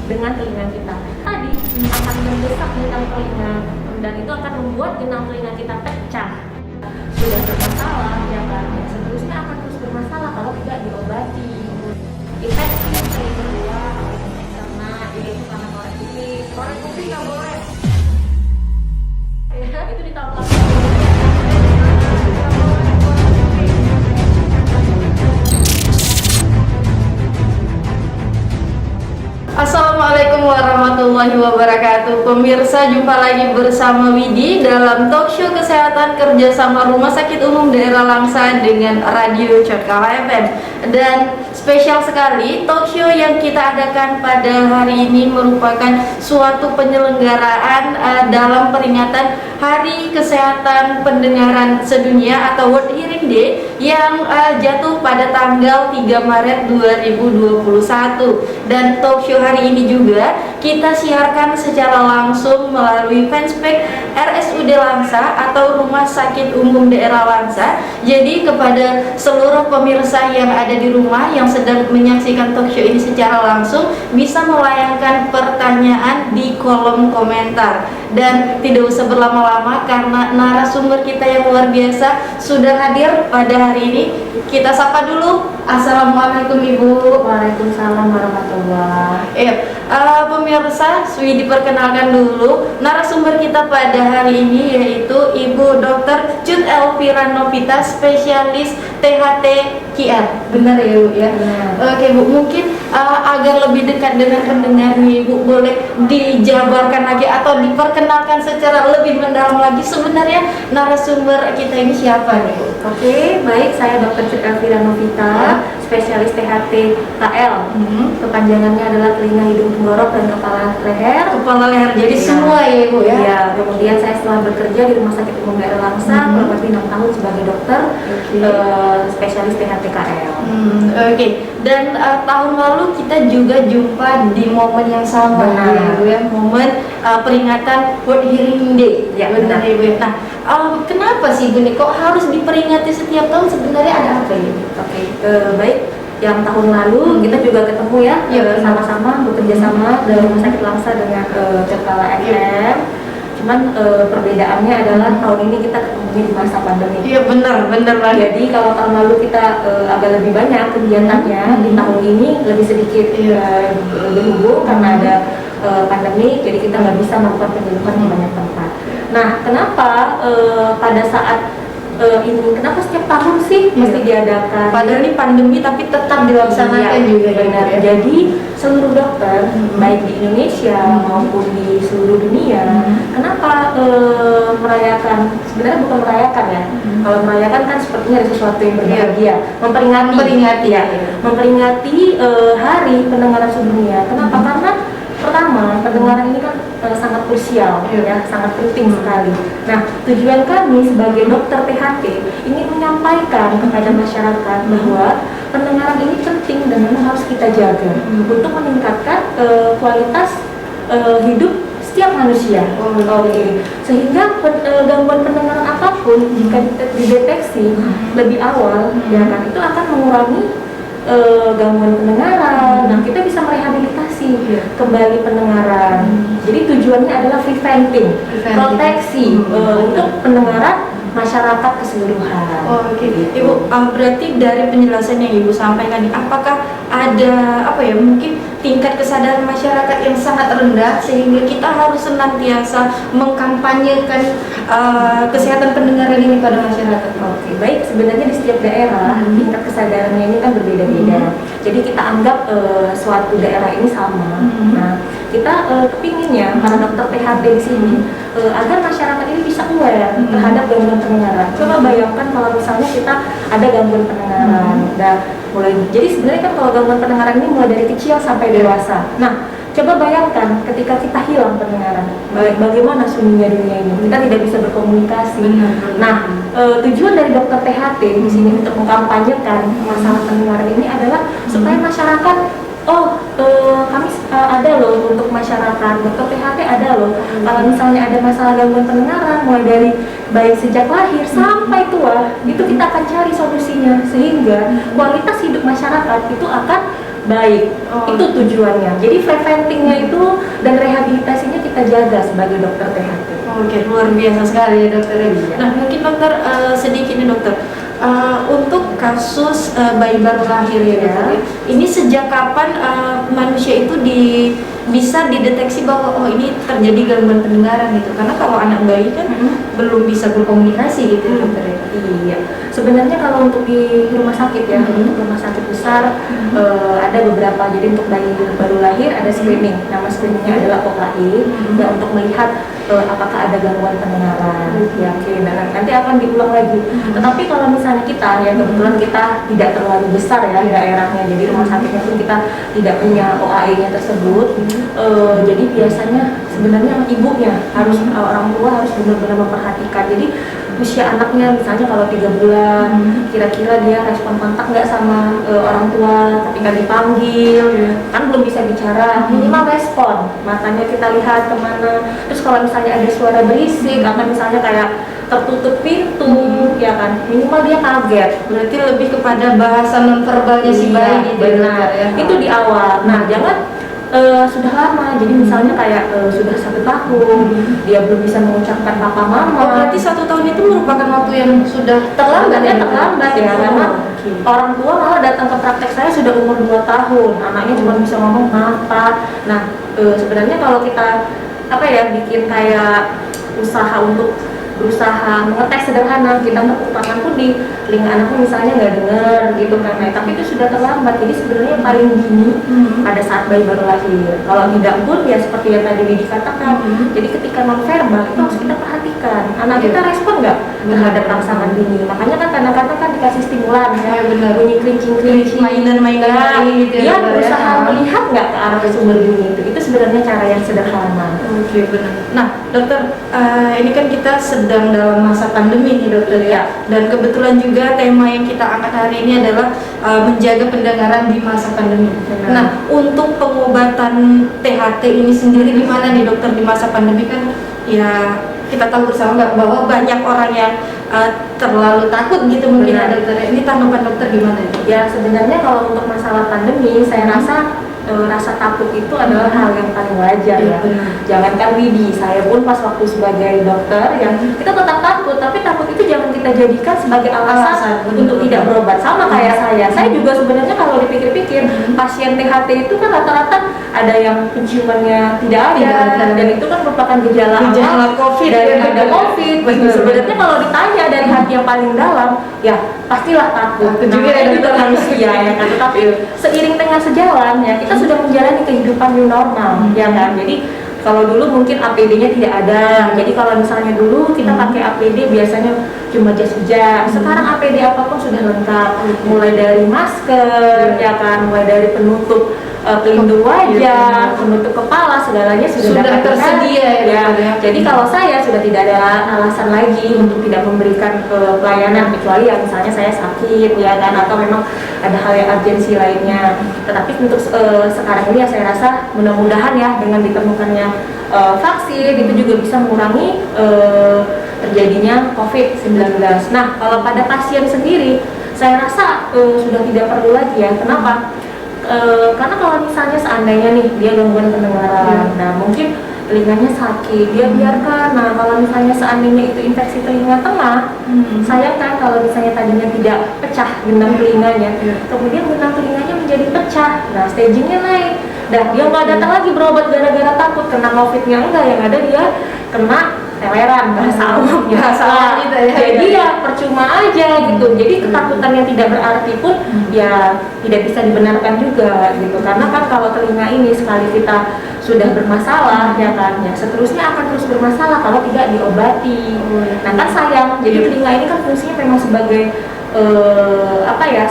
dengan telinga kita. Tadi akan mendesak genang telinga dan itu akan membuat genang telinga kita pecah. Sudah bermasalah, ya kan? Dan seterusnya akan terus bermasalah kalau tidak diobati. Infeksi yang kedua, karena itu karena korek kuping nggak boleh. Ya, itu di tahun lalu. Assalamualaikum warahmatullahi wabarakatuh. Pemirsa, jumpa lagi bersama Widi dalam talk show kesehatan kerjasama Rumah Sakit Umum Daerah Langsa dengan Radio Codkala FM. Dan spesial sekali, talk show yang kita adakan pada hari ini merupakan suatu penyelenggaraan dalam peringatan Hari Kesehatan Pendengaran Sedunia atau World Hearing Day yang jatuh pada tanggal 3 Maret 2021. Dan talk show hari ini juga kita siarkan secara langsung melalui fanspage RSUD Langsa atau Rumah Sakit Umum Daerah Langsa. Jadi kepada seluruh pemirsa yang ada di rumah yang sedang menyaksikan talk show ini secara langsung bisa melayangkan pertanyaan di kolom komentar. Dan tidak usah berlama-lama karena narasumber kita yang luar biasa sudah hadir pada hari ini. Kita sapa dulu. Assalamualaikum Ibu. Waalaikumsalam warahmatullahi. Pemirsa, Swi diperkenalkan dulu narasumber kita pada hari ini yaitu Ibu Dr. Cut Elvira Novita, spesialis THT KIR. Benar ya Bu ya? Benar. Oke Bu, mungkin agar lebih dekat dengan pendengar nih Bu, boleh dijabarkan lagi atau diperkenalkan secara lebih mendalam lagi sebenarnya narasumber kita ini siapa nih Bu? Oke, baik, saya Dr. Cut Elvira Novita, spesialis THT KL. Kepanjangannya adalah telinga, hidung, tenggorok, dan kepala leher. Kepala leher, jadi Iya. semua ya Ibu ya? Iya, kemudian saya setelah bekerja di Rumah Sakit Umum Daerah Langsa kurang lebih 6 tahun sebagai dokter spesialis THT KL. Oke. Dan tahun lalu kita juga jumpa di momen yang sama. Benar. Ya, Ibu ya, momen peringatan World Hearing Day. Ya, benar benar. ya, Ibu. Nah, kenapa sih Ibu nih kok harus diperingati setiap tahun, sebenarnya ada apa ya? Oke, baik. Yang tahun lalu kita juga ketemu ya, Iya, benar. sama-sama bekerja sama dari Rumah Sakit Langsa dengan Codkala FM. Cuman perbedaannya adalah tahun ini kita ketemunya di masa pandemi. Iya, benar banget. Jadi kalau tahun lalu kita agak lebih banyak kegiatannya, di tahun ini lebih sedikit berhubung karena ada pandemi, jadi kita nggak bisa melakukan penyuluhan di banyak tempat. Nah, kenapa pada saat ini, kenapa setiap tahun sih mesti diadakan? Padahal ini pandemi tapi tetap dilaksanakan Iya, juga. benar. Ya. Jadi seluruh dokter baik di Indonesia maupun di seluruh dunia, kenapa merayakan? Sebenarnya bukan merayakan ya. Kalau merayakan kan sepertinya ada sesuatu yang berbahagia. Memperingati ya. Memperingati Hari Pendengaran Sedunia. Kenapa? Karena pertama, pendengaran ini kan sangat krusial, ya, sangat penting sekali. Nah, tujuan kami sebagai dokter THT ingin menyampaikan kepada masyarakat bahwa pendengaran ini penting dan memang harus kita jaga untuk meningkatkan kualitas hidup setiap manusia. Sehingga gangguan pendengaran apapun jika dideteksi lebih awal, ya kan, itu akan mengurangi gangguan pendengaran. Nah, kita bisa merehabilitasi kembali pendengaran. Jadi tujuannya adalah preventing, proteksi untuk pendengaran masyarakat keseluruhan. Oke. Ibu, berarti dari penjelasan yang Ibu sampaikan ini, apakah ada mungkin tingkat kesadaran masyarakat yang sangat rendah sehingga kita harus senantiasa mengkampanyekan kesehatan pendengaran ini pada masyarakat? Oke, baik, sebenarnya di setiap daerah tingkat kesadarannya ini kan berbeda-beda. Jadi kita anggap suatu daerah ini sama. Nah, kita kepinginnya para dokter THT di sini agar masyarakat ini bisa aware terhadap gangguan pendengaran. Coba bayangkan kalau misalnya kita ada gangguan pendengaran, jadi sebenarnya kan kalau gangguan pendengaran ini mulai dari kecil sampai dewasa. Nah, coba bayangkan ketika kita hilang pendengaran, bagaimana sunyinya dunia ini? Kita tidak bisa berkomunikasi. Nah, tujuan dari dokter THT di sini untuk mengkampanyekan masalah pendengaran ini adalah supaya masyarakat, kami ada loh untuk masyarakat, dokter THT ada loh. Kalau misalnya ada masalah gangguan pendengaran, mulai dari bayi sejak lahir sampai tua, itu kita akan cari solusinya sehingga kualitas hidup masyarakat itu akan baik. Oh. Itu tujuannya. Jadi preventingnya itu dan rehabilitasinya kita jaga sebagai dokter THT. Oke, luar biasa sekali ya dokter. Iya. Nah mungkin dokter sedikit nih dokter, untuk kasus bayi baru lahir ya dokter, ini sejak kapan manusia itu bisa dideteksi bahwa oh ini terjadi gangguan pendengaran gitu? Karena kalau anak bayi kan belum bisa berkomunikasi gitu dokter ya. Iya, sebenarnya kalau untuk di rumah sakit ya, untuk rumah sakit besar ada beberapa. Jadi untuk bayi baru lahir ada screening. Nama screeningnya adalah OKI, ya untuk melihat apakah ada gangguan pendengaran. Ya, oke. Nah, nanti akan diulang lagi. Tetapi kalau misalnya kita, ya kebetulan kita tidak terlalu besar ya daerahnya, jadi rumah sakitnya pun kita tidak punya OAI-nya tersebut. Jadi biasanya sebenarnya ibunya harus orang tua harus benar-benar memperhatikan. Jadi usia anaknya misalnya kalau 3 bulan, kira-kira dia respon kontak nggak sama orang tua ketika dipanggil, kan belum bisa bicara, minimal respon, matanya kita lihat kemana. Terus kalau misalnya ada suara berisik atau misalnya kayak tertutup pintu, ya kan, minimal dia kaget. Berarti lebih kepada bahasa nonverbalnya si bayi gitu ya, benar. dokter, ya. Itu di awal. Nah, jangan sudah lama, jadi misalnya kayak sudah 1 tahun dia belum bisa mengucapkan papa mama. Oh, berarti 1 tahun itu merupakan waktu yang sudah terlambat ya, karena orang tua malah datang ke praktek saya sudah umur 2 tahun, anaknya cuma bisa ngomong maaf Pak. Nah, sebenarnya kalau kita bikin kayak usaha untuk berusaha mengetes sederhana, kita tepuk tangan pun di telinga anaknya misalnya nggak dengar gitu kan, tapi itu sudah terlambat. Jadi sebenarnya paling dini pada saat bayi baru lahir. Kalau tidak pun ya seperti yang tadi Widi katakan, jadi ketika nonverbal itu harus kita perhatikan anak kita respon nggak terhadap rangsangan dini. Makanya kan kadang-kadang kan dikasih stimulan ya, bunyi kerincing-kerincing, mainan-mainan gitu dia ya, berusaha melihat nggak ke arah sumber bunyi itu sebenarnya cara yang sederhana. Oke, benar. Nah dokter, ini kan kita sedang dalam masa pandemi nih dokter ya, dan kebetulan juga tema yang kita angkat hari ini adalah menjaga pendengaran di masa pandemi. Nah, untuk pengobatan THT ini sendiri gimana nih dokter di masa pandemi? Kan ya kita tahu bersama nggak bahwa banyak orang yang terlalu takut gitu mungkin ya dokter. Ini tanggapan dokter gimana? Ya sebenarnya kalau untuk masalah pandemi saya rasa rasa takut itu adalah hal yang paling wajar ya. Jangankan Widi, saya pun pas waktu sebagai dokter yang kita tetap takut, tapi takut itu jangan kita jadikan sebagai alasan untuk tidak berobat. Sama kayak saya juga sebenarnya kalau dipikir-pikir pasien THT itu kan rata-rata ada yang penciumannya tidak ada, dan itu kan merupakan gejala awal COVID dan ada COVID. Sebenarnya kalau ditanya dari hati yang paling dalam, ya pastilah takut. Namanya juga manusia ya kan. Tetapi seiring dengan sejalan ya kita sudah menjalani kehidupan new normal, ya kan. Jadi kalau dulu mungkin APD-nya tidak ada, jadi kalau misalnya dulu kita pakai APD biasanya cuma jas hujan. Sekarang APD apapun sudah lengkap, mulai dari masker, ya kan, mulai dari penutup pelindung wajah, penutup kepala, segalanya sudah dapat tersedia ya. Jadi kalau saya sudah tidak ada alasan lagi untuk tidak memberikan pelayanan, kecuali ya misalnya saya sakit ya kan, atau memang ada hal yang urgensi lainnya. Tetapi untuk sekarang ini ya saya rasa mudah-mudahan ya dengan ditemukannya vaksin itu juga bisa mengurangi terjadinya COVID-19. Nah, kalau pada pasien sendiri saya rasa sudah tidak perlu lagi ya. Kenapa? Karena kalau misalnya seandainya nih dia gangguan pendengaran, nah mungkin telinganya sakit, dia biarkan. Nah kalau misalnya seandainya itu infeksi telinga tengah, sayang kan kalau misalnya tadinya tidak pecah benang telinganya, kemudian benang telinganya menjadi pecah, nah stagingnya naik. Dan dia nggak datang lagi berobat gara-gara takut kena COVID-nya, enggak, yang ada dia kena teleran, bahasa awamnya. Gitu ya. Jadi ya percuma aja gitu. Jadi ketakutan yang tidak berarti pun ya tidak bisa dibenarkan juga gitu. Karena kan kalau telinga ini sekali kita sudah bermasalah ya kan, ya seterusnya akan terus bermasalah kalau tidak diobati. Nah kan sayang. Jadi telinga ini kan fungsinya memang sebagai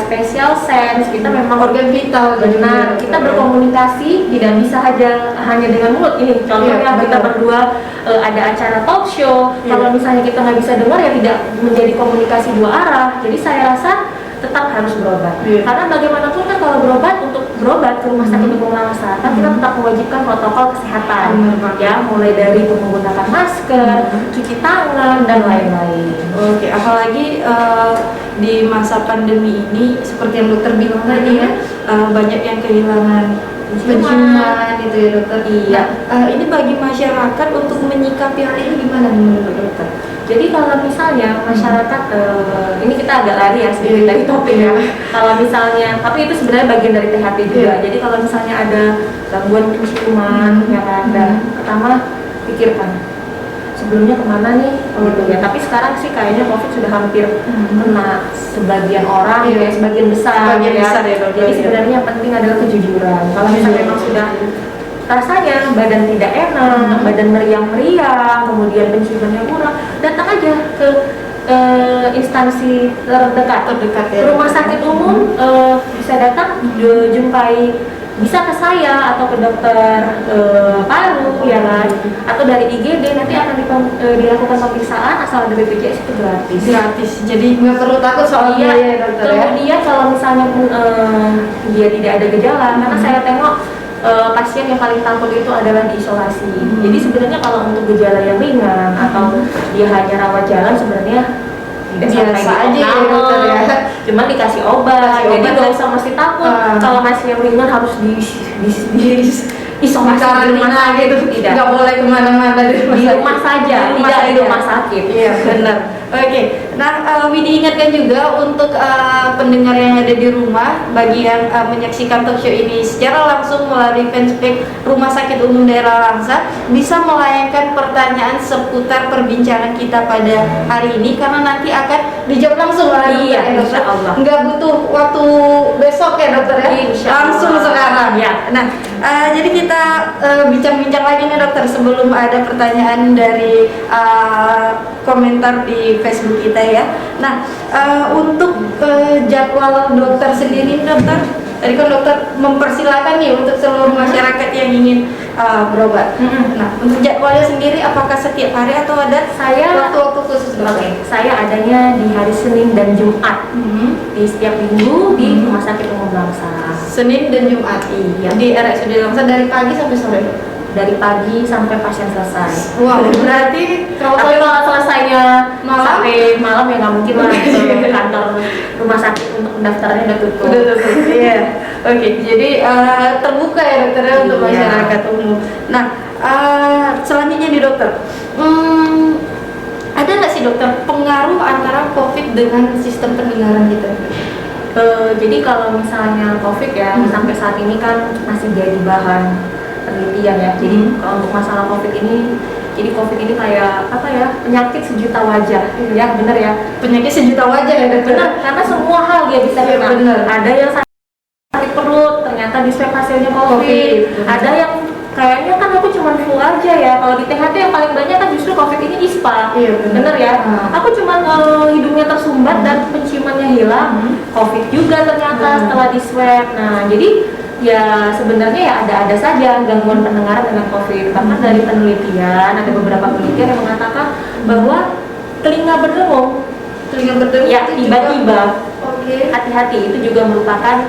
special sense, kita memang organ vital. Benar, kita berkomunikasi tidak bisa hanya dengan mulut. Ini contohnya kita berdua ada acara talk show, kalau misalnya kita nggak bisa dengar ya tidak menjadi komunikasi dua arah. Jadi saya rasa tetap harus berobat, karena bagaimanapun kan kalau berobat untuk berobat ke rumah sakit umum Langsa, kan kita tetap mewajibkan protokol kesehatan, ya, mulai dari menggunakan masker, cuci tangan dan lain-lain. Oke, apalagi di masa pandemi ini seperti yang dokter bilang tadi ya, banyak yang kehilangan penciuman itu ya dokter. Iya. Nah, ini bagi masyarakat untuk menyikapi hal ini gimana menurut dokter? Jadi kalau misalnya masyarakat, ini kita agak lari ya sedikit dari topik ya. Kalau misalnya, tapi itu sebenarnya bagian dari THT juga. Jadi kalau misalnya ada gangguan penciuman, ya kan, pertama pikirkan sebelumnya kemana nih, gitu ya. Tapi sekarang sih kayaknya COVID sudah hampir kena sebagian orang, ya, sebagian besar, Sebagian besar ya, dokter. Jadi sebenarnya yang penting adalah kejujuran. Kalau misalnya memang sudah rasanya badan tidak enak, badan meriang-meriang, kemudian penciumannya kurang, datang aja ke instansi terdekat ya, ke rumah sakit umum, bisa datang jumpai, bisa ke saya atau ke dokter paru, ya kan, atau dari IGD, nanti akan dilakukan pemeriksaan asal ada BPJS, itu gratis. Jadi nggak perlu takut soal biaya ya dokter ya. Kemudian kalau misalnya pun dia tidak ada gejala, karena saya tengok pasien yang paling takut itu adalah diisolasi. Jadi sebenarnya kalau untuk gejala yang ringan atau dia hanya rawat jalan, sebenarnya tidak biasa aja ya dokter ya. Cuma dikasih obat, jadi nggak usah mesti takut. Kalau masih yang ringan harus di isolasi di rumah sakit, tidak. Nggak boleh kemana-mana di rumah saja, tidak di rumah sakit. Iya benar. Oke, nah Widi ingatkan juga untuk pendengar yang ada di rumah, bagi yang menyaksikan talk show ini secara langsung melalui fanspage Rumah Sakit Umum Daerah Langsa, bisa melayangkan pertanyaan seputar perbincangan kita pada hari ini, karena nanti akan dijawab langsung oleh dokter. Insya Allah. Nggak butuh waktu besok ya dokter ya, langsung sekarang ya. Nah, jadi kita bincang-bincang lagi nih dokter, sebelum ada pertanyaan dari komentar di Facebook kita ya. Nah, untuk jadwal dokter sendiri dokter, tadi kan dokter mempersilakan nih untuk seluruh masyarakat yang ingin berobat. Nah, untuk jadwalnya sendiri apakah setiap hari atau ada waktu-waktu khusus dokter? Saya adanya di hari Senin dan Jumat, di setiap minggu di Rumah Sakit Umum Langsa. Senin dan Jumat, iya. Di RSUD Langsa dari pagi sampai sore. Dari pagi sampai pasien selesai. Wow, berarti Tapi kalau selesainya malam? sampai malam ya nggak mungkin lah, ke kantor rumah sakit untuk pendaftarannya udah tutup. Iya. Oke, jadi terbuka ya dokter ya untuk Iya. masyarakat umum. Nah, selanjutnya nih dokter, ada nggak sih dokter pengaruh antara COVID dengan sistem pendengaran kita? Jadi kalau misalnya COVID ya, sampai saat ini kan masih jadi bahan penelitian ya. Jadi kalau untuk masalah COVID ini, jadi COVID ini kayak apa ya, penyakit sejuta wajah, ya bener ya. Penyakit sejuta wajah ya dokter? Bener, karena semua hal dia bisa kena. Ada yang sakit perut, ternyata di swab hasilnya COVID. Ada yang kayaknya kan aku cuma flu aja ya. Kalau di THT yang paling banyak kan justru COVID ini ISPA. Iya, bener ya. Aku cuma hidungnya tersumbat dan penciumannya hilang. COVID juga ternyata setelah di swab. Nah, jadi ya sebenarnya ya ada-ada saja gangguan pendengaran dengan COVID. Bahkan dari penelitian, ada beberapa penelitian yang mengatakan bahwa telinga berdengung ya tiba-tiba. Hati-hati, itu juga merupakan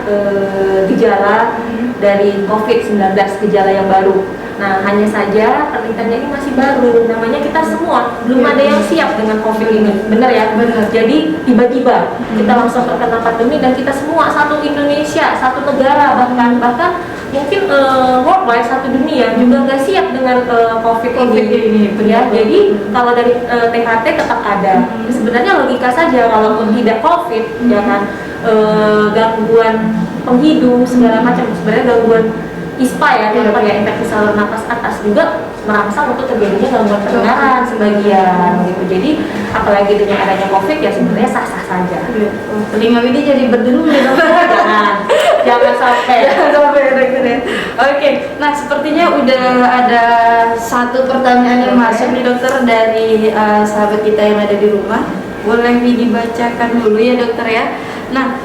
gejala dari COVID-19, gejala yang baru. Nah, hanya saja penelitiannya ini masih baru. Namanya kita semua belum ada yang siap dengan COVID ini, benar ya? Benar. Jadi tiba-tiba kita langsung terkena pandemi dan kita semua satu Indonesia, satu negara bahkan mungkin worldwide, satu dunia juga nggak siap dengan COVID ini. Ya, jadi kalau dari THT tetap ada. Sebenarnya logika saja, kalaupun tidak COVID, ya kan, gangguan penghidung segala macam, sebenarnya gangguan ISPA ya, contoh ya, infeksi saluran napas atas juga merangsang untuk terjadinya gangguan pendengaran sebagian gitu. Jadi apalagi dengan adanya COVID ya sebenarnya sah-sah saja. Telinga Widi jadi berdengung ya dokter. Jangan sampai. Dokter ya. Oke, nah sepertinya udah ada satu pertanyaan yang masuk nih dokter dari sahabat kita yang ada di rumah. Boleh Widi bacakan dulu ya dokter ya. Nah,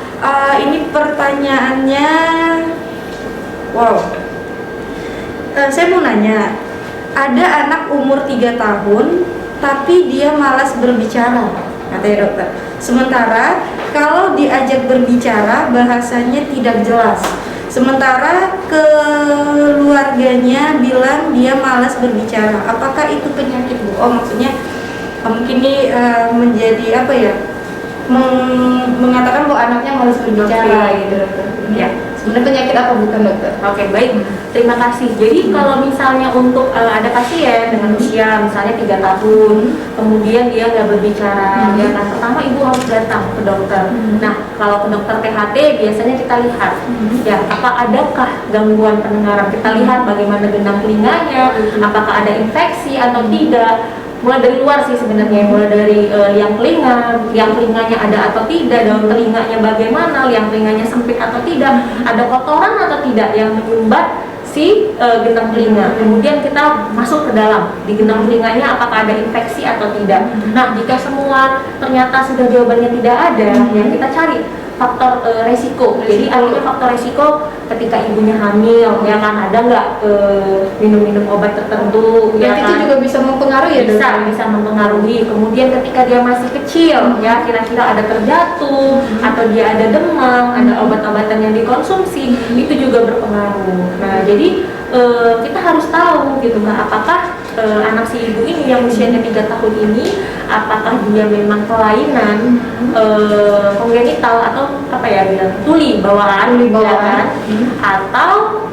ini pertanyaannya, wow. Saya mau nanya, ada anak umur 3 tahun tapi dia malas berbicara, katanya dokter. Sementara kalau diajak berbicara bahasanya tidak jelas. Sementara keluarganya bilang dia malas berbicara. Apakah itu penyakit, Bu? Oh, maksudnya mungkin ini menjadi apa ya? Mengatakan bahwa anaknya malas berbicara gitu, dokter. Ya. Sebenarnya penyakit apa bukan, dokter? Oke, baik. Terima kasih. Jadi kalau misalnya untuk ada pasien dengan usia misalnya 3 tahun, kemudian dia nggak berbicara, ya kan, pertama ibu harus datang ke dokter. Nah, kalau ke dokter THT biasanya kita lihat, ya, apa adakah gangguan pendengaran. Kita lihat bagaimana gendang telinganya, apakah ada infeksi atau tidak. Mulai dari luar sih sebenarnya, mulai dari liang telinganya ada atau tidak, daun telinganya bagaimana, liang telinganya sempit atau tidak, ada kotoran atau tidak yang menyumbat si gendang telinga. Kemudian kita masuk ke dalam di gendang telinganya, apakah ada infeksi atau tidak. Nah, jika semua ternyata sudah jawabannya tidak ada, ya kita cari faktor resiko. Jadi artinya faktor resiko ketika ibunya hamil, ya kan, ada nggak minum-minum obat tertentu, ya Dan kan? itu juga bisa mempengaruhi ya, Bisa mempengaruhi. Kemudian ketika dia masih kecil, ya kira-kira ada terjatuh atau dia ada demam, ada obat-obatan yang dikonsumsi, itu juga berpengaruh. Nah, jadi kita harus tahu gitu kan, apakah anak si ibu ini yang usianya 3 tahun ini, apakah dia memang kelainan kongenital atau apa ya bilang tuli bawaan, ya kan? Atau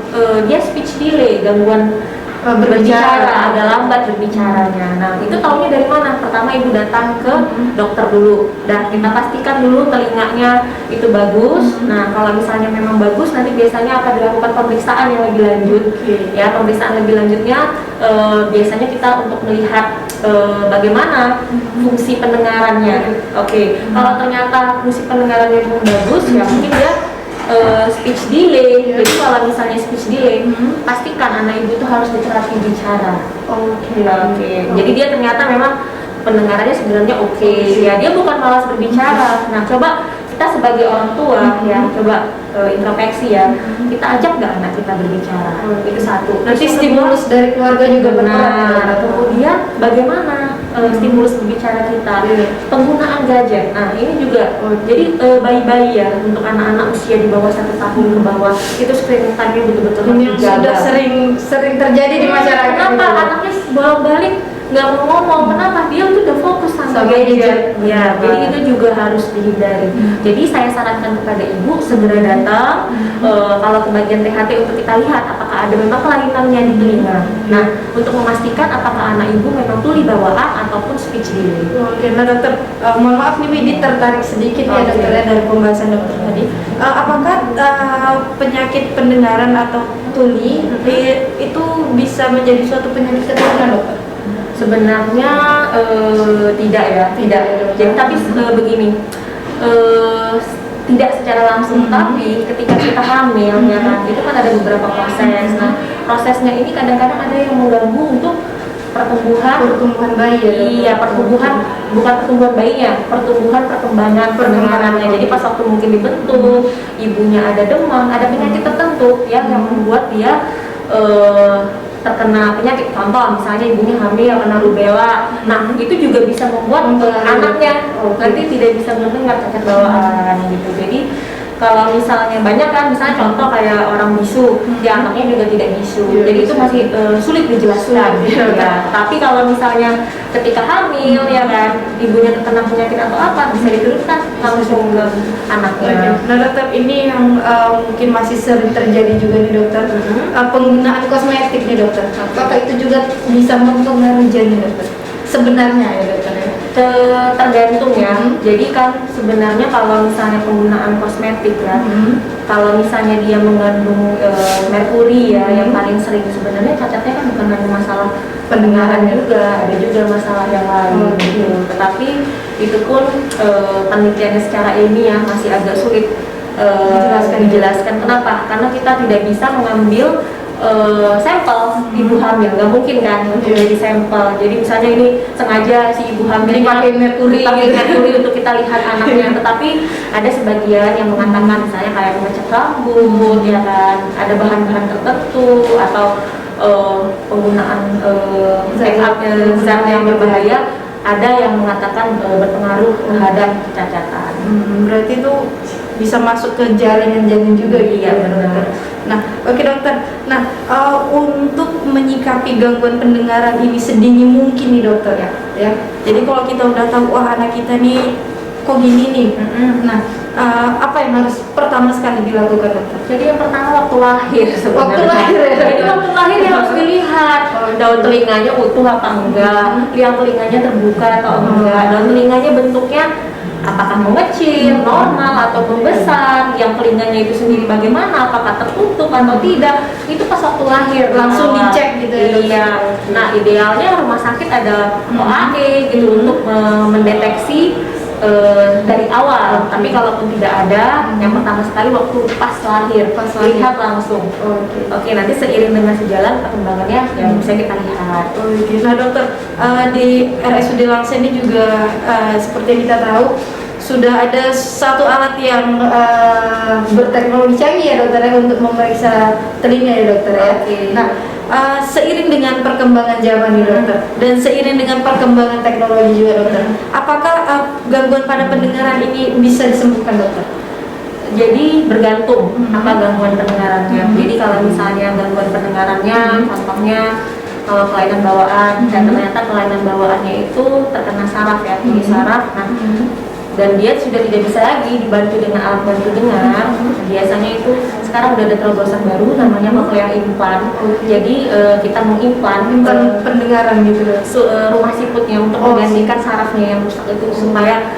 dia speech delay, gangguan berbicara, agak lambat berbicaranya. Nah, itu taunya dari mana? Pertama ibu datang ke dokter dulu, dan kita pastikan dulu telinganya itu bagus. Nah, kalau misalnya memang bagus, nanti biasanya akan dilakukan pemeriksaan yang lebih lanjut. Ya, pemeriksaan lebih lanjutnya biasanya kita untuk melihat bagaimana fungsi pendengarannya. Kalau ternyata fungsi pendengarannya belum bagus, ya mungkin dia speech delay. Jadi kalau misalnya speech delay, pastikan anak ibu itu harus diterapi bicara. Jadi dia ternyata memang pendengarannya sebenarnya ya dia bukan malas berbicara. Nah, coba kita sebagai orang tua ya coba introspeksi ya, kita ajak nggak anak kita berbicara. Itu satu. Nanti stimulus dari keluarga juga benar. Kemudian bagaimana stimulus berbicara kita, penggunaan gadget. Nah, ini juga jadi bayi-bayi ya, untuk anak-anak usia di bawah 1 tahun ke bawah itu screen time-nya betul-betul yang sudah sering terjadi di masyarakat. Kenapa anaknya bolak-balik nggak mau ngomong, kenapa? Dia udah fokus sama gadget. Ya, jadi itu juga harus dihindari. Jadi saya sarankan kepada ibu segera datang kalau ke bagian THT untuk kita lihat apakah ada memang kelainannya di telinga. Nah, untuk memastikan apakah anak ibu memang tuli bawaan ataupun speech delay. Nah, dokter, mohon maaf nih Widi, tertarik sedikit ya dokter ya dari pembahasan dokter tadi. Apakah penyakit pendengaran atau tuli itu bisa menjadi suatu penyakit keturunan, dokter? Sebenarnya tidak. Jadi tapi begini, tidak secara langsung, tapi ketika kita hamil, ya kan, itu kan ada beberapa proses. Nah, prosesnya ini kadang-kadang ada yang mengganggu untuk pertumbuhan bayi. Iya, bukan pertumbuhan bayinya, perkembangan pendengarannya. Jadi pas waktu mungkin dibentuk, ibunya ada demam, ada penyakit tertentu yang membuat dia terkena penyakit, contoh misalnya ibunya hamil kena rubella. Nah, itu juga bisa membuat anaknya nanti tidak bisa mendengar, cacat bawaan gitu. Jadi kalau misalnya banyak kan, misalnya contoh kayak orang bisu, ya anaknya juga tidak bisu. Jadi itu masih sulit dijelaskan. Ya. Tapi kalau misalnya ketika hamil, ya kan, ibunya terkena penyakit atau apa, bisa diturunkan langsung ke anaknya. Nah, dokter, ini yang mungkin masih sering terjadi juga nih dokter, penggunaan kosmetik nih dokter. Apakah itu juga bisa mempengaruhi janin, dokter? Sebenarnya ya dokter ya? Tergantung ya. Jadi kan sebenarnya kalau misalnya penggunaan kosmetik ya, kalau misalnya dia mengandung merkuri ya, yang paling sering sebenarnya cacatnya kan bukan hanya masalah pendengaran juga, ada juga masalah yang lain gitu. Tetapi itu pun penelitiannya secara ilmiah masih agak sulit dijelaskan. Kenapa? Karena kita tidak bisa mengambil sampel ibu hamil, nggak mungkin kan dari sampel. Jadi misalnya ini sengaja si ibu hamil pakai merkuri untuk kita lihat anaknya. Tetapi ada sebagian yang mengatakan misalnya kayak mengecat rambut, ya kan, ada bahan-bahan tertentu atau penggunaan zat yang berbahaya, ada yang mengatakan berpengaruh terhadap kecacatan. Berarti itu bisa masuk ke jaringan-jaringan juga gitu. Iya, benar. Nah, oke dokter. Nah, untuk menyikapi gangguan pendengaran ini sedini mungkin nih dokter ya. Jadi kalau kita udah tahu wah anak kita nih kok gini nih. Nah, apa yang harus pertama sekali dilakukan dokter? Jadi yang pertama waktu lahir sebenarnya. Waktu lahir ya? Jadi waktu lahir ya harus dilihat daun telinganya utuh apa enggak, liang telinganya terbuka atau enggak, daun telinganya bentuknya apakah mengecil, normal atau membesar, yang telinganya itu sendiri bagaimana, apakah tertutup atau tidak, itu pas waktu lahir Langsung dicek gitu ya? Iya. Nah idealnya rumah sakit ada OAE gitu untuk mendeteksi dari awal. Tapi kalaupun tidak ada, yang pertama sekali waktu pas lahir, lihat langsung. Oke, nanti seiring dengan sejalan perkembangannya yang bisa kita lihat. Nah dokter, di RSUD Langsa ini juga seperti yang kita tahu sudah ada satu alat yang berteknologi canggih ya dokter ya, untuk memeriksa telinga ya dokter ya. Nah, seiring dengan perkembangan zaman nih dokter, dan seiring dengan perkembangan teknologi juga dokter, apakah gangguan pada pendengaran ini bisa disembuhkan dokter? Jadi bergantung apa gangguan pendengarannya. Jadi kalau misalnya gangguan pendengarannya, contohnya kalau kelainan bawaan, dan ternyata kelainan bawaannya itu terkena saraf ya, tuli saraf. Nah, dan dia sudah tidak bisa lagi dibantu dengan alat bantu dengar. Biasanya itu sekarang udah ada terobosan baru namanya cochlear implant. Jadi kita mengimplan pendengaran gitu rumah siputnya untuk menggantikan sarafnya yang rusak itu supaya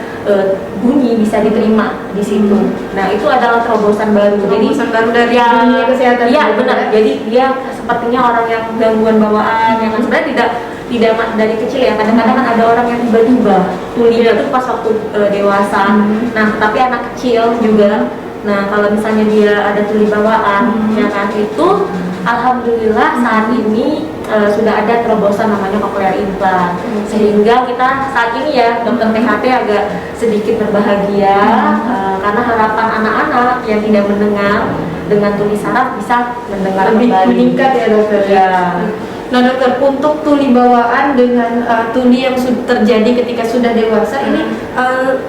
bunyi bisa diterima di situ. Nah itu adalah terobosan baru. Terobosan baru dari dunia kesehatan. Iya benar. Jadi dia sepertinya orang yang gangguan bawaan yang sebenarnya tidak dari kecil ya, kadang-kadang kan ada orang yang tiba-tiba tulinya itu pas waktu dewasa. Nah tapi anak kecil juga, nah kalau misalnya dia ada tuli bawaan ya kan, itu alhamdulillah saat ini sudah ada terobosan namanya cochlear implant, sehingga kita saat ini ya dokter THT agak sedikit berbahagia karena harapan anak-anak yang tidak mendengar dengan tuli saraf bisa mendengar lebih kembali. Meningkat ya dokter ya. Nah dokter, untuk tuli bawaan dengan tuli yang terjadi ketika sudah dewasa ini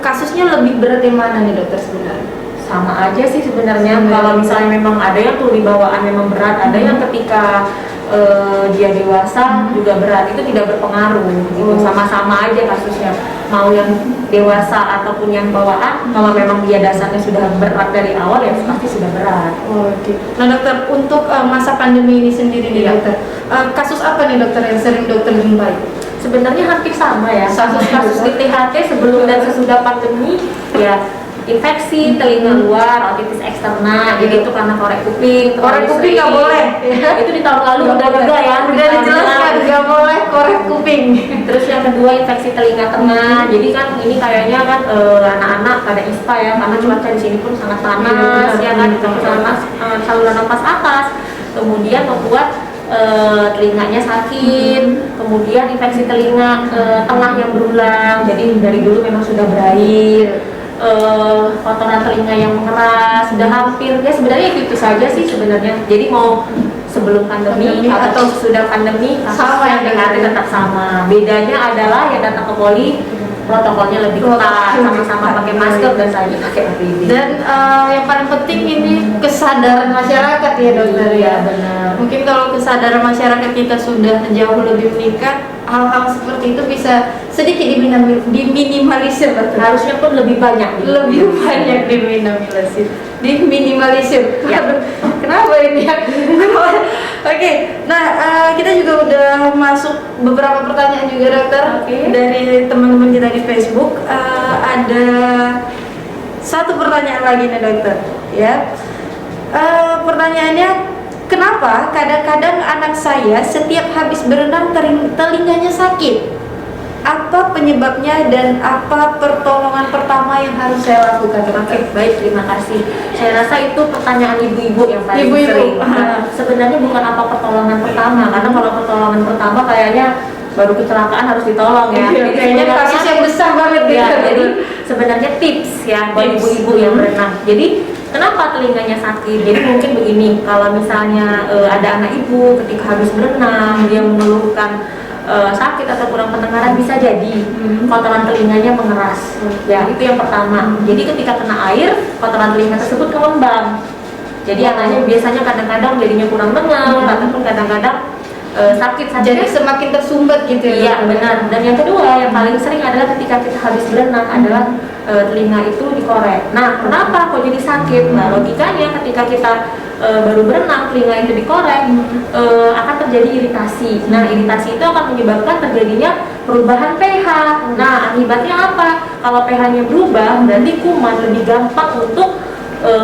kasusnya lebih berat yang mana nih dokter sebenarnya? Sama aja sih sebenarnya. Kalau misalnya memang ada yang tuli bawaan memang berat, ada yang ketika dia dewasa juga berat, itu tidak berpengaruh gitu. Sama-sama aja kasusnya, mau yang dewasa ataupun yang bawaan, kalau memang dia dasarnya sudah berat dari awal ya pasti sudah berat. Nah dokter, untuk masa pandemi ini sendiri nih dokter, kasus apa nih dokter yang sering dokter jumpai? Sebenarnya hampir sama ya, kasus-kasus di THT sebelum dan sesudah pandemi ya, infeksi telinga luar, otitis eksterna, jadi itu karena korek kuping. Korek kuping nggak boleh. Itu di tahun lalu udah juga ya. Udah dijelaskan nggak boleh korek kuping. Terus yang kedua infeksi telinga tengah. Jadi kan ini kayaknya kan anak-anak pada ISPA ya, karena cuaca di sini pun sangat panas, ya kan, saluran nafas atas, kemudian membuat telinganya sakit, kemudian infeksi telinga tengah yang berulang. Jadi dari dulu memang sudah berair. Kotoran telinga yang mengeras, sudah hampir ya sebenarnya itu saja sih sebenarnya. Jadi mau sebelum pandemi atau sudah pandemi sama yang tetap sama. Bedanya adalah yang datang ke poli protokolnya lebih ketat, sama-sama pakai masker dan saya pakai APD. Dan yang paling penting ini kesadaran masyarakat ya dokter ya. Benar. Mungkin kalau kesadaran masyarakat kita sudah jauh lebih meningkat, hal-hal seperti itu bisa sedikit diminimalisir dokter. Harusnya pun lebih banyak. Diminimalisir. Ya. Kenapa ini ya? Oke. Nah, kita juga udah masuk beberapa pertanyaan juga dokter dari teman-teman kita di Facebook. Ada satu pertanyaan lagi nih dokter, ya. Pertanyaannya, kenapa kadang-kadang anak saya setiap habis berenang telinganya sakit? Apa penyebabnya dan apa pertolongan pertama yang harus saya lakukan? Baik, terima kasih. Saya rasa itu pertanyaan ibu-ibu yang paling sering. Sebenarnya bukan apa pertolongan pertama, karena kalau pertolongan pertama kayaknya baru kecelakaan harus ditolong ya. Jadi kayaknya kasus yang besar banget ya. Jadi sebenarnya tips ya buat ibu-ibu yang berenang. Jadi kenapa telinganya sakit? Jadi mungkin begini, kalau misalnya ada anak ibu ketika habis berenang dia mengeluhkan sakit atau kurang pendengaran, bisa jadi kotoran telinganya mengeras. Ya, itu yang pertama. Jadi ketika kena air, kotoran telinga tersebut mengembang. Jadi anaknya biasanya kadang-kadang jadinya kurang dengar ataupun kadang-kadang sakit. Jadi semakin tersumbat gitu ya? Iya, benar. Dan yang kedua yang paling sering adalah ketika kita habis berenang adalah telinga itu dikorek. Nah, kenapa kok jadi sakit? Nah, logikanya ketika kita baru berenang, telinga itu dikorek, akan terjadi iritasi. Nah, iritasi itu akan menyebabkan terjadinya perubahan pH. Nah, akibatnya apa? Kalau pH-nya berubah, berarti kuman lebih gampang untuk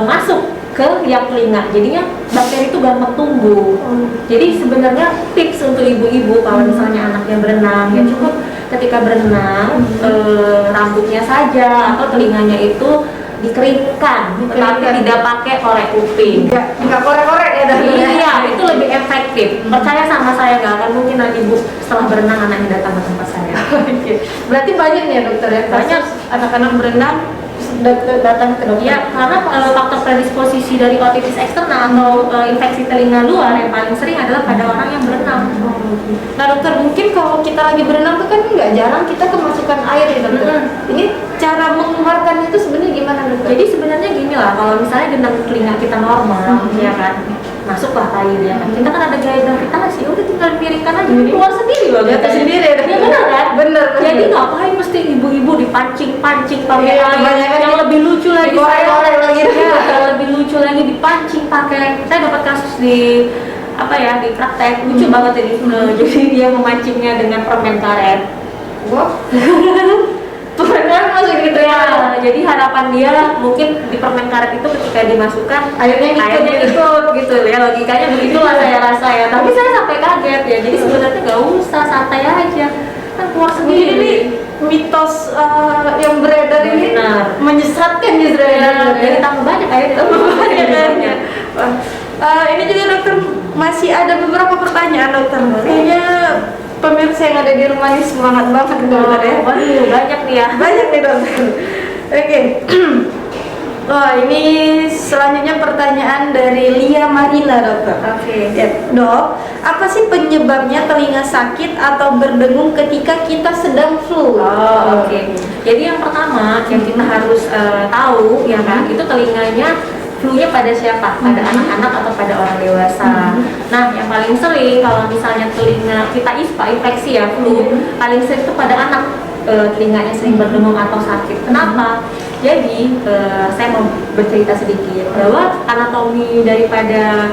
masuk ke yang telinga, jadinya bakteri itu gampang tumbuh. Jadi sebenarnya tips untuk ibu-ibu kalau misalnya anaknya berenang, ya cukup ketika berenang rambutnya saja atau telinganya itu dikeringkan, tetapi tidak pakai korek kuping. Nggak korek-korek ya? Iya, itu lebih efektif. Percaya sama saya, nggak akan mungkin nanti ibu setelah berenang anaknya datang ke tempat saya. Berarti banyak nih ya dokter ya? Banyak anak-anak berenang datang ke dokter. Ya, karena faktor predisposisi dari otitis eksternal atau infeksi telinga luar yang paling sering adalah pada orang yang berenang. Nah dokter, mungkin kalau kita lagi berenang tuh kan nggak jarang kita kemasukan air ya dokter. Ini cara mengeluarkannya itu sebenarnya gimana dokter? Jadi sebenarnya gini lah, kalau misalnya gendang telinga kita normal, ya kan, masuklah air ya kan. Kita kan ada gaya gravitasi, udah tinggal miringkan aja, keluar sendiri loh. Jatuh sendiri ya? Ya benar kan? Bener. Jadi ngapain mesti ibu-ibu dipancing-pancing pakai Iya, air? Yang lebih lucu lagi dikorek-korek lagi. yang lebih lucu lagi dipancing pakai. Saya dapat kasus di di praktek lucu banget ini. Jadi dia memancingnya dengan permen karet. Wah. Permen karet masuk gitu ya? Jadi harapan dia mungkin di permen karet itu ketika dimasukkan airnya ikut gitu ya, logikanya begitulah saya rasa ya. Tapi saya sampai kaget ya. Jadi sebenarnya nggak usah, santai aja, kan keluar sendiri. Ini mitos yang beredar ini menyesatkan justru ya. Jadi tambah banyak airnya. Ini juga dokter, masih ada beberapa pertanyaan dokter. Kayaknya pemirsa yang ada di rumah ini semangat banget dokter ya. Waduh, banyak nih ya. Banyak nih dokter. Oke. Ini selanjutnya pertanyaan dari Lia Marina dokter. Oke. Ya, dok, apa sih penyebabnya telinga sakit atau berdengung ketika kita sedang flu? Oke. Jadi yang pertama yang kita harus tahu ya kan, itu telinganya flu-nya pada siapa? Pada anak-anak atau pada orang dewasa. Nah, yang paling sering kalau misalnya telinga kita infeksi ya, flu, paling sering itu pada anak. Telinganya sering berdengung atau sakit. Kenapa? Jadi saya mau bercerita sedikit bahwa anatomi daripada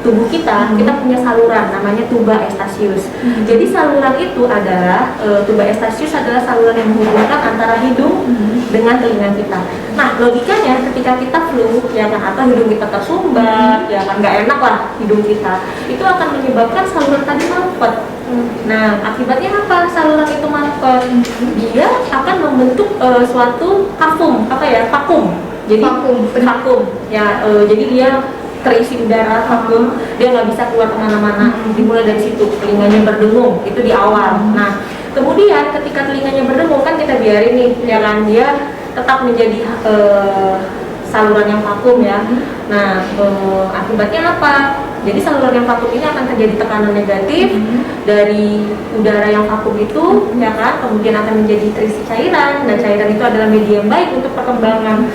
tubuh kita punya saluran namanya tuba eustachius. Jadi saluran itu adalah tuba eustachius adalah saluran yang menghubungkan antara hidung dengan telinga kita. Nah, logikanya ketika kita flu ya kan, atau hidung kita tersumbat ya kan, nggak enak lah hidung kita, itu akan menyebabkan saluran tadi mampet. Nah, akibatnya apa? Saluran itu mampet, dia akan membentuk suatu vakum. Jadi vakum ya, jadi dia terisi udara, vakum, dia nggak bisa keluar kemana-mana. Dimulai dari situ, telinganya berdengung, itu di awal. Nah, kemudian ketika telinganya berdengung kan kita biarin nih, ya kan, dia tetap menjadi saluran yang vakum ya. Nah, akibatnya apa? Jadi saluran yang vakum ini akan terjadi tekanan negatif dari udara yang vakum itu, ya kan, kemudian akan menjadi terisi cairan, dan cairan itu adalah media yang baik untuk perkembangan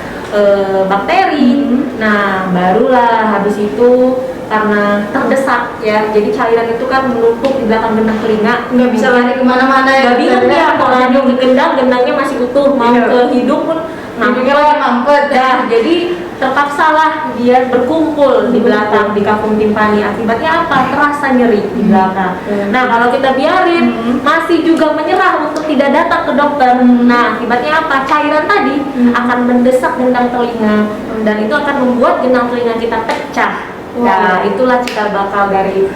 bakteri. Nah, barulah habis itu karena terdesak ya, jadi cairan itu kan menumpuk di belakang gendang telinga, nggak bisa lari kemana-mana ya. Nggak bisa ya, kalau lanjut ke gendangnya masih utuh, mau ke hidung pun mampet. Nah, jadi terpaksalah dia berkumpul di belakang, di kafum timpani. Akibatnya apa? Terasa nyeri di belakang. Nah, kalau kita biarin masih juga menyerah untuk tidak datang ke dokter. Nah, akibatnya apa? Cairan tadi akan mendesak gendang telinga, dan itu akan membuat gendang telinga kita pecah. Nah, itulah cikal bakal dari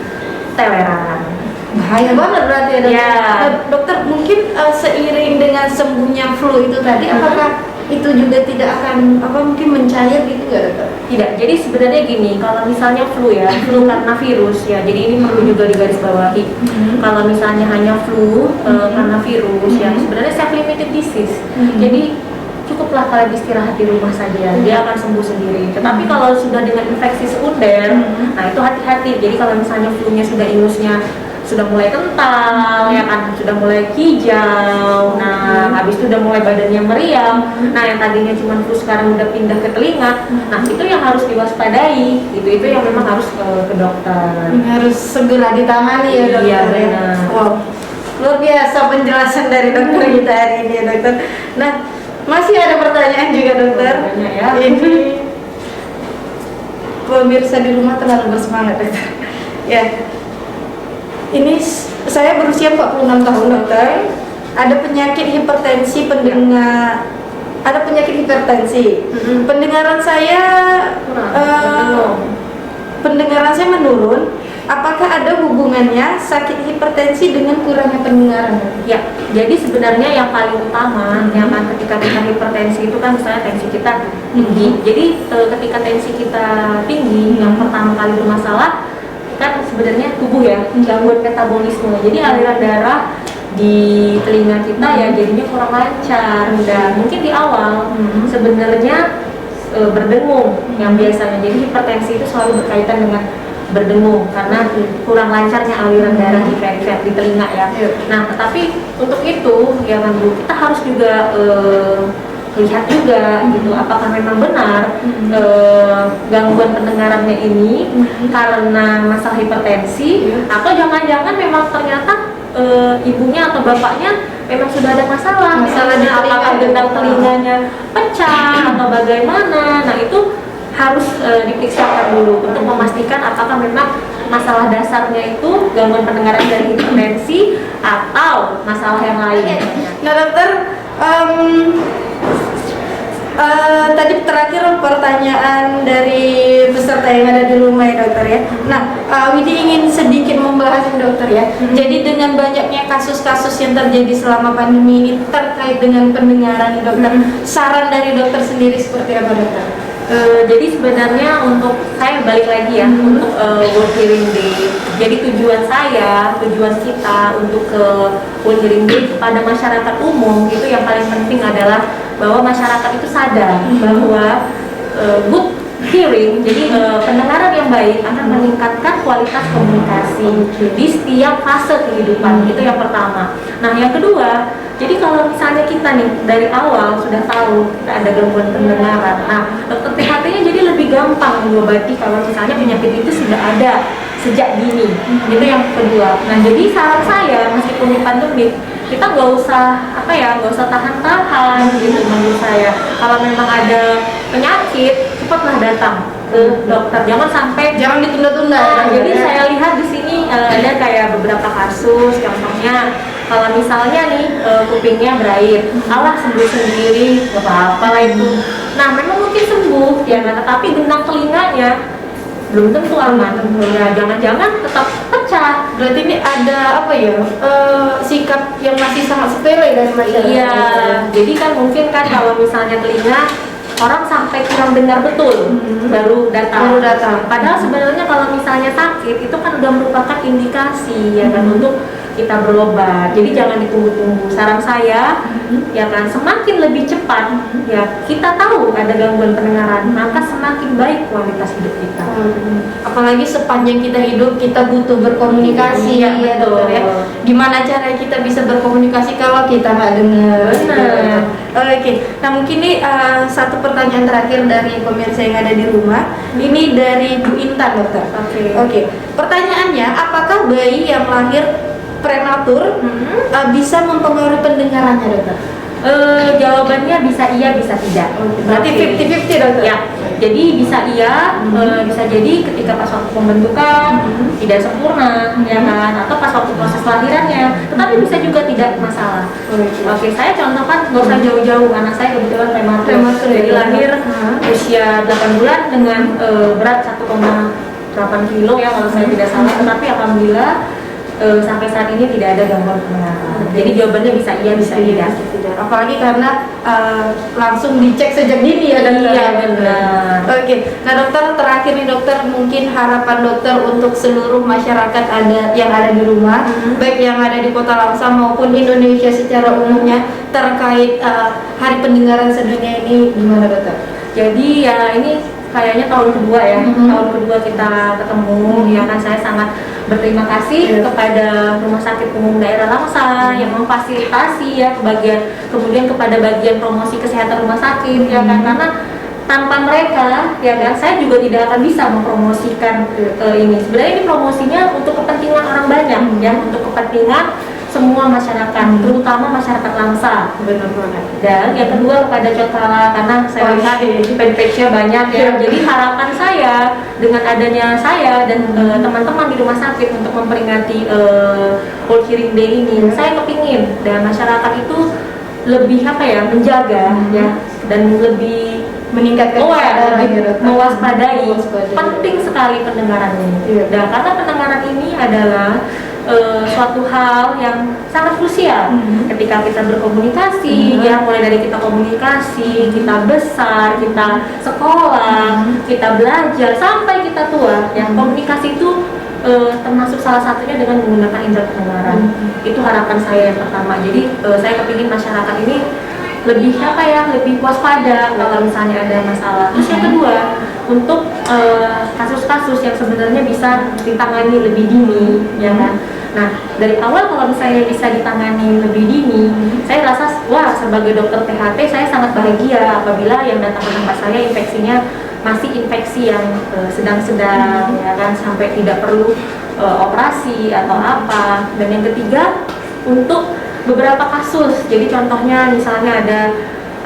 teleran. Bahaya banget berarti ya dokter. Ya. Dokter, mungkin seiring dengan sembuhnya flu itu tadi, apakah itu juga tidak akan mungkin mencair gitu nggak dokter? Tidak. Jadi sebenarnya gini, kalau misalnya flu karena virus ya, jadi ini perlu juga digarisbawahi. Kalau misalnya hanya flu karena virus ya, sebenarnya self limited disease. Jadi cukuplah kalian istirahat di rumah saja, dia akan sembuh sendiri. Tetapi kalau sudah dengan infeksi sekunder, nah itu hati-hati. Jadi kalau misalnya flu-nya sudah inusnya sudah mulai kental, ya kan, sudah mulai hijau. Nah, habis itu udah mulai badannya meriang. Nah, yang tadinya cuma flu sekarang udah pindah ke telinga. Nah, itu yang harus diwaspadai. Itu yang memang harus ke dokter. Harus segera ditangani ya dokter. Iya, benar. Wow, luar biasa penjelasan dari dokter kita hari ini ya dokter. Nah, masih ada pertanyaan juga dokter. Banyak ya. Ini pemirsa di rumah terlalu bersemangat dokter. Ya. Ini saya berusia 46 tahun dokter. Ada penyakit hipertensi pendengar. Ada penyakit hipertensi. Pendengaran saya pendengaran saya menurun. Apakah ada hubungannya sakit hipertensi dengan kurangnya pendengaran? Ya, jadi sebenarnya yang paling utama yang ketika kita hipertensi itu kan misalnya tensi kita tinggi. Jadi ketika tensi kita tinggi, yang pertama kali bermasalah kan sebenarnya tubuh ya, gangguan metabolisme. Jadi aliran darah di telinga kita ya jadinya kurang lancar. Dan mungkin di awal sebenarnya berdengung yang biasanya. Jadi hipertensi itu selalu berkaitan dengan berdengung karena kurang lancarnya aliran darah di perifer di telinga ya. Nah, tetapi untuk itu ya kan Bu, kita harus juga lihat juga gitu apakah memang benar gangguan pendengarannya ini karena masalah hipertensi atau jangan-jangan memang ternyata ibunya atau bapaknya memang sudah ada masalah di telinga, apakah gendang telinganya pecah atau bagaimana. Nah, itu harus diperiksakan dulu untuk memastikan apakah memang masalah dasarnya itu gangguan pendengaran dari hipertensi atau masalah yang lain. Nah dokter, tadi terakhir pertanyaan dari peserta yang ada di rumah ya dokter ya. Nah, Widi ingin sedikit membahas dokter ya. Jadi dengan banyaknya kasus-kasus yang terjadi selama pandemi ini terkait dengan pendengaran nih, dokter, saran dari dokter sendiri seperti apa dokter? Jadi sebenarnya untuk saya balik lagi ya untuk World Hearing Day. Jadi tujuan kita untuk ke World Hearing Day pada masyarakat umum itu yang paling penting adalah bahwa masyarakat itu sadar bahwa good hearing, jadi pendengaran yang baik akan meningkatkan kualitas komunikasi di setiap fase kehidupan. Itu yang pertama. Nah, yang kedua, jadi kalau misalnya kita nih dari awal sudah tahu kita ada gangguan pendengaran, nah dokter THT-nya jadi lebih gampang mengobati kalau misalnya penyakit itu sudah ada sejak dini. Itu yang kedua. Nah, jadi saran saya meskipun di pandemi kita nggak usah tahan-tahan gitu menurut saya. Kalau memang ada penyakit, cepatlah datang ke dokter. Jangan ditunda-tunda. Nah, jadi saya lihat di sini ada kayak beberapa kasus, contohnya kalau misalnya nih kupingnya berair, alah sembuh sendiri, nggak apa-apa lah itu. Nah, memang mungkin sembuh ya, tetapi gendang telinganya belum tentu aman. Ya, jangan-jangan tetap pecah. Berarti ini ada apa ya, sikap yang masih sangat sepele dari masyarakat. Iya, jadi kan mungkin kan kalau misalnya telinga orang sampai kurang dengar betul baru datang. Padahal sebenarnya kalau misalnya sakit itu kan udah merupakan indikasi ya kan untuk kita berobat. Jadi jangan ditunggu-tunggu. Saran saya ya kan semakin lebih cepat ya kita tahu ada gangguan pendengaran, maka semakin baik kualitas hidup kita. Apalagi sepanjang kita hidup kita butuh berkomunikasi ya dokter ya. Gimana cara kita bisa berkomunikasi kalau kita nggak dengar? Benar. Oke. Nah, mungkin nih satu pertanyaan terakhir dari pemirsa yang ada di rumah. Ini dari Bu Intan dokter. Oke. Pertanyaannya, apakah bayi yang lahir prematur bisa mempengaruhi pendengarannya dokter? Jawabannya bisa iya bisa tidak. Berarti 50-50 dokter? Ya, jadi bisa iya, bisa jadi ketika pas waktu pembentukan tidak sempurna ya kan, atau pas waktu proses lahirannya, tetapi bisa juga tidak masalah. Oke, saya contohkan nggak usah jauh-jauh, anak saya kebetulan prematur jadi lahir usia 8 bulan dengan berat 1,8 kilo ya kalau saya tidak salah, tetapi alhamdulillah sampai saat ini tidak ada gangguan pendengaran. Jadi jawabannya bisa iya bisa tidak. Apalagi karena langsung dicek sejak dini ya dokter. Iya benar. Oke. Nah dokter, terakhir nih dokter, mungkin harapan dokter untuk seluruh masyarakat yang ada di rumah, baik yang ada di Kota Langsa maupun Indonesia secara umumnya terkait Hari Pendengaran Sedunia ini gimana dokter? Jadi ya ini kayaknya tahun kedua ya, tahun kedua kita ketemu, ya kan. Saya sangat berterima kasih kepada Rumah Sakit Umum Daerah Langsa yang memfasilitasi ya kemudian kepada bagian promosi kesehatan rumah sakit, ya kan, karena tanpa mereka, ya kan, saya juga tidak akan bisa mempromosikan ini. Sebenarnya ini promosinya untuk kepentingan orang banyak, ya, untuk kepentingan semua masyarakat, terutama masyarakat Langsa. Benar banget. Dan yang kedua kepada Cotala, karena saya lihat fanpage-nya banyak ya. Jadi harapan saya dengan adanya saya dan teman-teman di rumah sakit untuk memperingati World Hearing Day ini, saya kepingin dan masyarakat itu lebih apa ya, menjaga ya, dan lebih meningkatkan lebih mewaspadai. Penting sekali pendengaran ini. Dan karena pendengaran ini adalah suatu hal yang sangat krusial ketika kita berkomunikasi, ya, mulai dari kita komunikasi, kita besar, kita sekolah, kita belajar sampai kita tua, ya, komunikasi itu termasuk salah satunya dengan menggunakan indera pendengaran. Itu harapan saya yang pertama. Jadi saya kepingin masyarakat ini lebih apa ya, lebih waspada kalau misalnya ada masalah. Terus yang kedua, untuk kasus-kasus yang sebenarnya bisa ditangani lebih dini, ya kan. Nah, dari awal kalau misalnya bisa ditangani lebih dini, saya rasa wah, sebagai dokter THT saya sangat bahagia apabila yang datang ke tempat saya infeksinya masih infeksi yang sedang-sedang, ya kan, sampai tidak perlu operasi atau apa. Dan yang ketiga, untuk beberapa kasus, jadi contohnya misalnya ada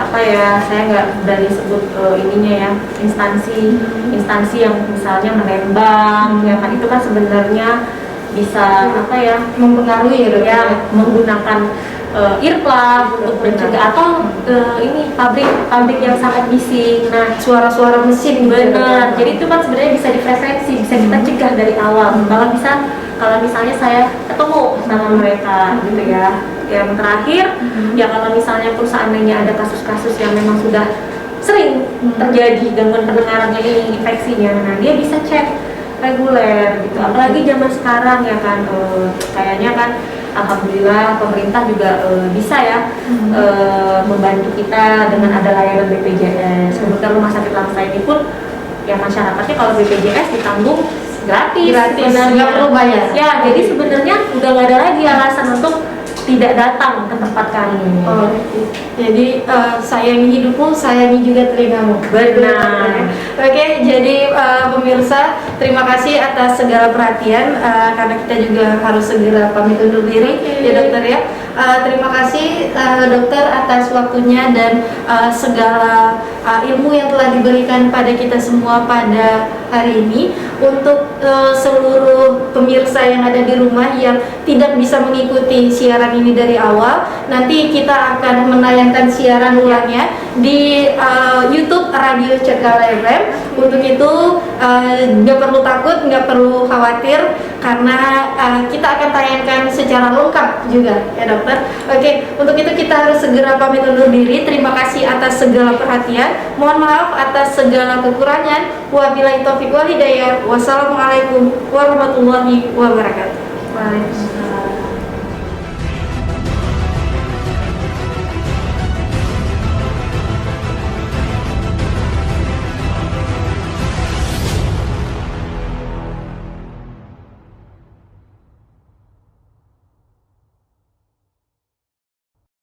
apa ya, saya nggak berani sebut ininya ya, instansi yang misalnya menembak, ya kan, itu kan sebenarnya bisa apa ya, mempengaruhi ya, menggunakan earplug untuk mencegah, atau ini pabrik yang sangat bising. Nah, suara-suara mesin. benar, jadi itu kan sebenarnya bisa diprevensi, bisa kita cegah dari awal. Kalau misalnya saya ketemu sama mereka gitu ya. Yang terakhir, ya, kalau misalnya perusahaannya ada kasus-kasus yang memang sudah sering terjadi gangguan pendengarannya ini, infeksinya, nah dia bisa cek reguler gitu. Apalagi zaman sekarang ya kan, kayaknya kan alhamdulillah pemerintah juga bisa ya membantu kita dengan ada layanan BPJS. Kebetulan Rumah Sakit Langsa ini pun ya masyarakatnya kalau BPJS ditanggung gratis sebenarnya, nggak perlu bayar. Ya, jadi sebenarnya udah nggak ada lagi alasan untuk tidak datang ke tempat kami. Oh, jadi sayangi hidupmu, sayangi juga telingamu. Benar. Oke, jadi pemirsa, terima kasih atas segala perhatian, karena kita juga harus segera pamit undur diri, ya dokter ya. Terima kasih dokter atas waktunya dan segala ilmu yang telah diberikan pada kita semua pada hari ini. Untuk seluruh pemirsa yang ada di rumah yang tidak bisa mengikuti siaran ini dari awal, nanti kita akan menayangkan siaran ulangnya di YouTube Radio Cekala FM. Untuk itu nggak perlu takut, nggak perlu khawatir, karena kita akan tayangkan secara lengkap juga, ya dokter. Oke, untuk itu kita harus segera pamit undur diri. Terima kasih atas segala perhatian. Mohon maaf atas segala kekurangan. Wabillahi taufiq wal hidayah. Wassalamualaikum warahmatullahi wabarakatuh. Waalaikumsalam.